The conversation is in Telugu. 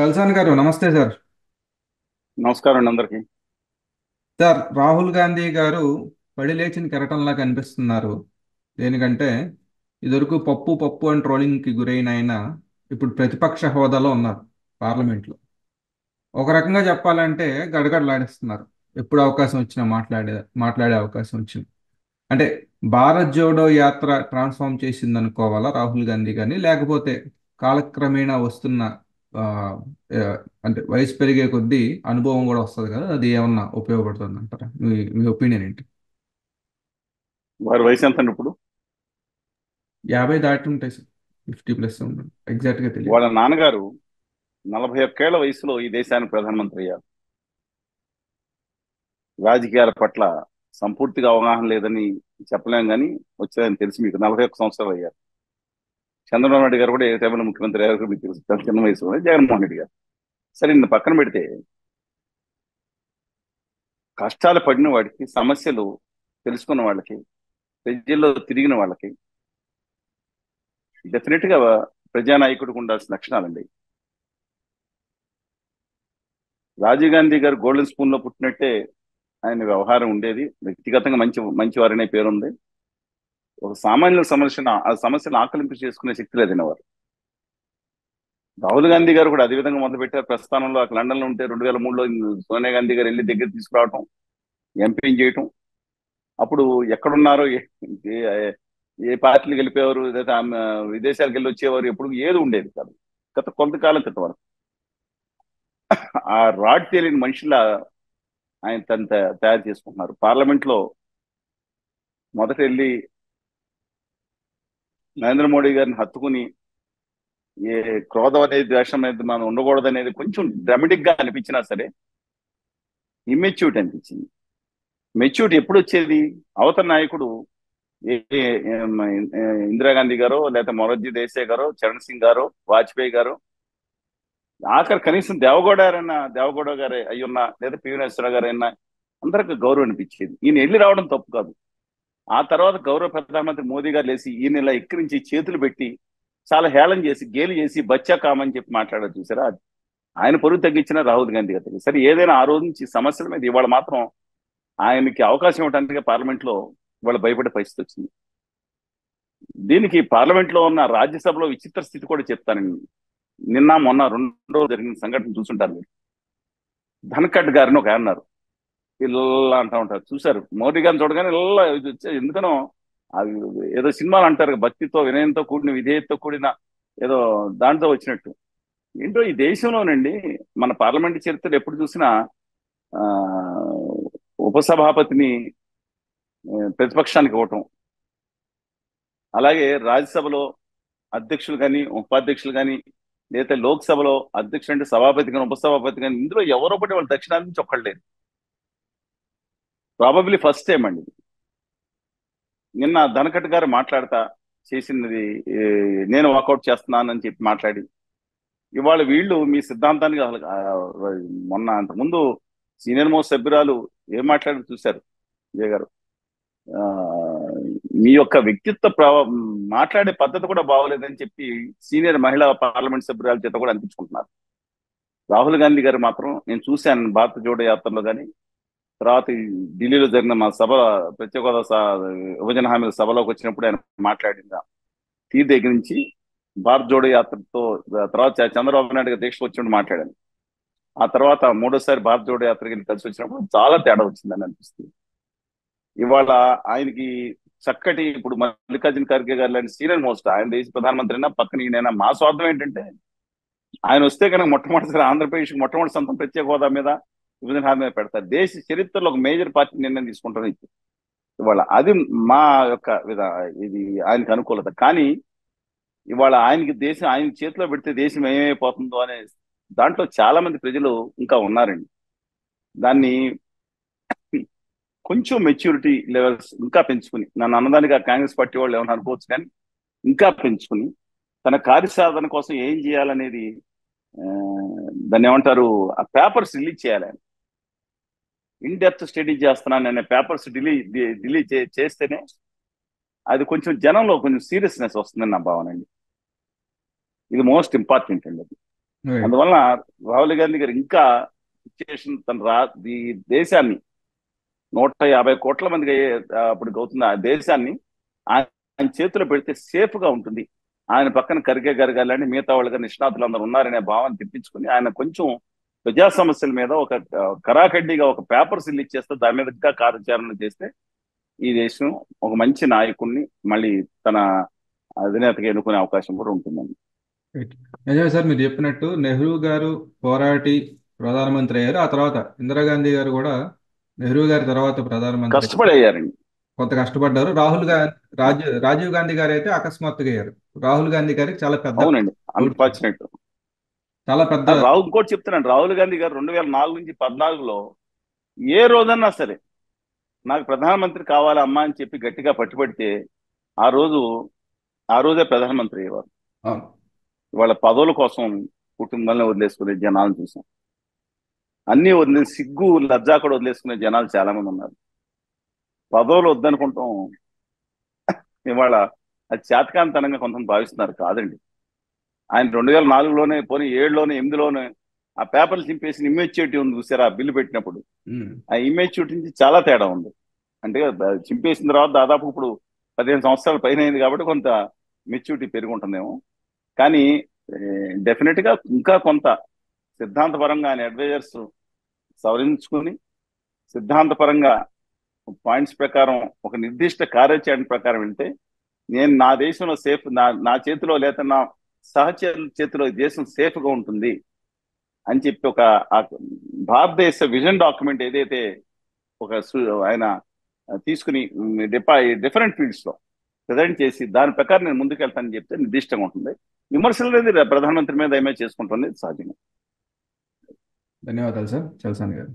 చల్సాని గారు నమస్తే సార్. నమస్కారం అండి అందరికి. సార్, రాహుల్ గాంధీ గారు పడి లేచిన కెరటంలా కనిపిస్తున్నారు. దేనికంటే ఇదివరకు పప్పు పప్పు అని ట్రోలింగ్కి గురైన ఆయన ఇప్పుడు ప్రతిపక్ష హోదాలో ఉన్నారు పార్లమెంట్లో. ఒక రకంగా చెప్పాలంటే గడగడలాడిస్తున్నారు. ఎప్పుడు అవకాశం వచ్చినా మాట్లాడే అవకాశం వచ్చింది. అంటే భారత్ జోడో యాత్ర ట్రాన్స్ఫార్మ్ చేసింది అనుకోవాలా రాహుల్ గాంధీ గారిని, లేకపోతే కాలక్రమేణా వస్తున్న ఆ, ఆ, అంటే వయసు పెరిగే కొద్దీ అనుభవం కూడా వస్తుంది కదా, అది ఏమన్నా ఉపయోగపడుతుంది అంటారా? మీ ఒపీనియన్ ఏంటి? వారి వయసు ఎంత అండి ఇప్పుడు? 50 దాటి ఉంటాయి సార్. 50+ ఉంటుంది, ఎగ్జాక్ట్గా తెలియదు. వాళ్ళ నాన్నగారు 41 ఏళ్ల వయసులో ఈ దేశానికి ప్రధానమంత్రి అయ్యారు. రాజకీయాల పట్ల సంపూర్తిగా అవగాహన లేదని చెప్పలేం కానీ వచ్చాయని తెలిసి మీకు 41 సంవత్సరాలు అయ్యారు. చంద్రబాబు నాయుడు గారు కూడా ఏ టైంలో ముఖ్యమంత్రి అయ్యారు మీకు తెలుసు, చాలా చిన్న వయసులో జగన్మోహన్ రెడ్డి గారు. సరే, నిన్ను పక్కన పెడితే కష్టాలు పడిన వాడికి, సమస్యలు తెలుసుకున్న వాళ్ళకి, ప్రజల్లో తిరిగిన వాళ్ళకి డెఫినెట్ గా ప్రజానాయకుడికి ఉండాల్సిన లక్షణాలండి. రాజీవ్ గాంధీ గారు గోల్డెన్ స్పూన్ లో పుట్టినట్టే ఆయన వ్యవహారం ఉండేది. వ్యక్తిగతంగా మంచి మంచివారనే పేరుంది. ఒక సామాన్య సమస్యను ఆ సమస్యను ఆకలింపు చేసుకునే శక్తి లేదని వారు. రాహుల్ గాంధీ గారు కూడా అదే విధంగా మొదలుపెట్టారు. ప్రస్థానంలో అక్కడ లండన్ లో ఉంటే 2003లో సోనియా గాంధీ గారు వెళ్ళి దగ్గర తీసుకురావటం, ఎంపీని చేయటం. అప్పుడు ఎక్కడున్నారో ఏ ఏ పార్టీలకు వెళ్ళిపోయేవారు, లేదా విదేశాలకు వెళ్ళి వచ్చేవారు, ఎప్పుడు ఏది ఉండేది కాదు. గత కొంతకాలం క్రితం వరకు ఆ రాడ్ తేలిన మనుషుల ఆయన తయారు చేసుకుంటున్నారు. పార్లమెంట్ లో మొదట వెళ్ళి నరేంద్ర మోడీ గారిని హత్తుకుని, ఏ క్రోధం అనేది, ద్వేషం అనేది మనం ఉండకూడదు అనేది కొంచెం డ్రామాటిక్ గా అనిపించినా సరే ఇమ్మెచ్యూరిటీ అనిపించింది. మెచ్యూరిటీ ఎప్పుడు వచ్చేది? అవతల నాయకుడు ఏ ఏ- ఏం, ఇందిరాగాంధీ గారో, లేదా మొరార్జీ దేశాయ్ గారో, చరణ్ సింగ్ గారో, వాజ్పేయి గారో, ఆఖరి కనీసం దేవగౌడ గారే అయ్యున్నా, లేదా పివి నరసింహరావు గారు అయినా అందరికి గౌరవం అనిపించేది. ఈయన వెళ్ళి రావడం తప్పు కాదు. ఆ తర్వాత గౌరవ ప్రధానమంత్రి మోదీ గారు లేచి ఈయన ఇలా ఎక్కిరించి చేతులు పెట్టి చాలా హేళన చేసి, గేలి చేసి, బచ్చా కామని చెప్పి మాట్లాడారు చూసారా? ఆయన పరువు తగ్గించిన రాహుల్ గాంధీ గారు. సరే, ఏదైనా ఆ రోజు నుంచి సమస్యల మీద ఇవాళ మాత్రం ఆయనకి అవకాశం ఇవ్వడానికి పార్లమెంట్ లో ఇవాళ భయపడే పరిస్థితి వచ్చింది. దీనికి పార్లమెంట్ లో ఉన్న రాజ్యసభలో విచిత్ర స్థితి కూడా చెప్తానండి. నిన్న మొన్న 2 రోజులు జరిగిన సంఘటన చూసుంటారు మీరు. ధనఖడ్ గారిని ఒక ఆయన అన్నారు, ఇలా అంటా ఉంటారు. చూశారు మోడీ గారిని చూడగానే ఇలా ఇది ఎందుకనో అవి ఏదో సినిమాలు అంటారు కదా, భక్తితో వినయంతో కూడిన విధేయతతో కూడిన ఏదో దాంతో వచ్చినట్టు. ఏంటో ఈ దేశంలోనండి, మన పార్లమెంట్ చరిత్రలో ఎప్పుడు చూసినా ఆ ఉపసభాపతిని ప్రతిపక్షానికి ఇవ్వటం, అలాగే రాజ్యసభలో అధ్యక్షులు కానీ, ఉపాధ్యక్షులు కానీ, లేదా లోక్సభలో అధ్యక్షుడు అంటే సభాపతి కానీ, ఉపసభాపతి కానీ, ఇందులో ఎవరో ఒకటి వాళ్ళు దక్షిణాది నుంచి ఒక్కళ్ళు లేరు. ప్రాబబ్లీ ఫస్ట్ టైం అండి ఇది. నిన్న ధనకట్ గారు మాట్లాడతా చేసినది ఏ, నేను వాకౌట్ చేస్తున్నానని చెప్పి మాట్లాడి, ఇవాళ వీళ్ళు మీ సిద్ధాంతానికి అసలు మొన్న అంతకుముందు సీనియర్ మోస్ట్ సభ్యురాలు ఏం మాట్లాడి చూశారు విజయ్ గారు. ఆ, మీ యొక్క వ్యక్తిత్వ మాట్లాడే పద్ధతి కూడా బాగోలేదని చెప్పి సీనియర్ మహిళా పార్లమెంట్ సభ్యురాల చేత కూడా అనిపించుకుంటున్నారు. రాహుల్ గాంధీ గారు మాత్రం నేను చూశాను భారత జోడో యాత్రలో కానీ, తర్వాత ఈ ఢిల్లీలో జరిగిన మా సభ, ప్రత్యేక హోదా విభజన హామీల సభలోకి వచ్చినప్పుడు ఆయన మాట్లాడింది తీరు దగ్గర నుంచి భారత్ జోడో యాత్రతో, తర్వాత చంద్రబాబు నాయుడు గారు దీక్షకు వచ్చినప్పుడు మాట్లాడాను. ఆ తర్వాత మూడోసారి భారత్ జోడో యాత్రకి కలిసి వచ్చినప్పుడు చాలా తేడా వచ్చిందని అనిపిస్తుంది. ఇవాళ ఆయనకి చక్కటి, ఇప్పుడు మల్లికార్జున ఖర్గే గారు లాంటి సీనియర్ మోస్ట్, ఆయన దేశ ప్రధానమంత్రి అయినా పక్కన ఈయనైనా, మా స్వార్థం ఏంటంటే ఆయన వస్తే కనుక మొట్టమొదటిసారి ఆంధ్రప్రదేశ్ మొట్టమొదటి సొంతం ప్రత్యేక హోదా మీద, విభజన హామీ మీద పెడతారు. దేశ చరిత్రలో ఒక మేజర్ పార్టీ నిర్ణయం తీసుకుంటారు ఇవాళ. అది మా యొక్క ఇది ఆయనకు అనుకూలత. కానీ ఇవాళ ఆయనకి దేశం ఆయన చేతిలో పెడితే దేశం ఏమైపోతుందో అనే దాంట్లో చాలా మంది ప్రజలు ఇంకా ఉన్నారండి. దాన్ని కొంచెం మెచ్యూరిటీ లెవెల్స్ ఇంకా పెంచుకుని, నన్ను అన్నదానికి ఆ కాంగ్రెస్ పార్టీ వాళ్ళు ఏమైనా అనుకోవచ్చు కానీ, ఇంకా పెంచుకుని తన కార్యసాధన కోసం ఏం చేయాలనేది, ఆ, దాన్ని ఏమంటారు, ఆ పేపర్స్ రిలీజ్ చేయాలి. ఆయన ఇన్ డెప్త్ స్టడీ చేస్తున్నాను అనే పేపర్స్ రిలీజ్ చేస్తేనే అది కొంచెం జనంలో కొంచెం సీరియస్నెస్ వస్తుందని నా భావన అండి. ఇది మోస్ట్ ఇంపార్టెంట్ అండి అది. రైట్. అందువలన రాహుల్ గాంధీ గారు ఇంకా సిచ్యుయేషన్ ఈ దేశాన్ని 150 కోట్ల మందికి అప్పుడు అవుతున్న ఆ దేశాన్ని ఆయన ఆయన చేతిలో పెడితే సేఫ్ గా ఉంటుంది. ఆయన పక్కన కరిగే గరగాలని మిగతా వాళ్ళగా నిష్ణాతులు అందరూ ఉన్నారనే భావన తెప్పించుకుని ఆయన కొంచెం ప్రజా సమస్యల మీద ఒక కరాఖండిగా ఒక పేపర్స్ రిలీజ్ చేస్తే దాని మీద ఇంకా కార్యాచరణ చేస్తే ఈ దేశం ఒక మంచి నాయకుడిని మళ్ళీ తన అధినేతగా ఎన్నుకునే అవకాశం కూడా ఉంటుందండి. రైట్. నిజమే సార్, మీరు చెప్పినట్టు నెహ్రూ గారు పోరాటి ప్రధానమంత్రి అయ్యారు. ఆ తర్వాత ఇందిరాగాంధీ గారు కూడా నెహ్రూ గారి తర్వాత ప్రధానమంత్రి అయ్యారు. కష్టపడి అయ్యారండి. కొంత కష్టపడ్డారు. రాజీవ్ గాంధీ గారు అయితే అకస్మాత్తుగా అయ్యారు. రాహుల్ గాంధీ గారికి చాలా పెద్ద అవునండి, చోటు ఉంది. అన్ఫార్చునేట్. చాలా పెద్ద. ఇంకోటి చెప్తున్నాను, రాహుల్ గాంధీ గారు 2004 నుంచి 14లో ఏ రోజన్నా సరే నాకు ప్రధానమంత్రి కావాలా అమ్మా అని చెప్పి గట్టిగా పట్టుబడితే ఆ రోజు ఆ రోజే ప్రధానమంత్రి అయ్యేవారు. అవును. వాళ్ళ పదవుల కోసం కుటుంబాలను వదిలేసుకునే జనాలను చూసాం. అన్ని వదిలే సిగ్గు లజ్జా కూడా వదిలేసుకునే జనాలు చాలా మంది ఉన్నారు. పదవులు వద్దనుకుంటాం ఇవాళ అది చేతకాంతనంగా కొంతమంది భావిస్తున్నారు. కాదండి, ఆయన 2004లోనే పోనీ 7లోనే 8లోనే ఆ పేపర్లు చింపేసి ఇమ్మెచ్యూరిటీ ఉంది చూసారా ఆ బిల్లు పెట్టినప్పుడు. ఉమ్. ఆ ఇమ్మెచ్యూరిటీ నుంచి చాలా తేడా ఉంది. అంటే చింపేసిన తర్వాత దాదాపు ఇప్పుడు 15 సంవత్సరాల పైన అయింది కాబట్టి కొంత మెచ్యూరిటీ పెరిగి ఉంటుందేమో. కానీ డెఫినెట్ గా ఇంకా కొంత సిద్ధాంతపరంగా ఆయన అడ్వైజర్స్ సవరించుకుని సిద్ధాంతపరంగా పాయింట్స్ ప్రకారం ఒక నిర్దిష్ట కార్యాచరణ ప్రకారం వెళ్తే నేను నా దేశంలో సేఫ్, నా చేతిలో లేదా నా సహచరుల చేతిలో ఈ దేశం సేఫ్ గా ఉంటుంది అని చెప్పి ఒక ఆ భారతదేశ విజన్ డాక్యుమెంట్ ఏదైతే ఆయన తీసుకుని డిఫరెంట్ ఫీల్డ్స్ లో ప్రజెంట్ చేసి దాని ప్రకారం నేను ముందుకెళ్తానని చెప్తే నిర్దిష్టంగా ఉంటుంది. విమర్శలు అనేది ప్రధానమంత్రి మీద ఏమే చేసుకుంటుంది సహజంగా. ధన్యవాదాలు సార్ చలసాని గారు.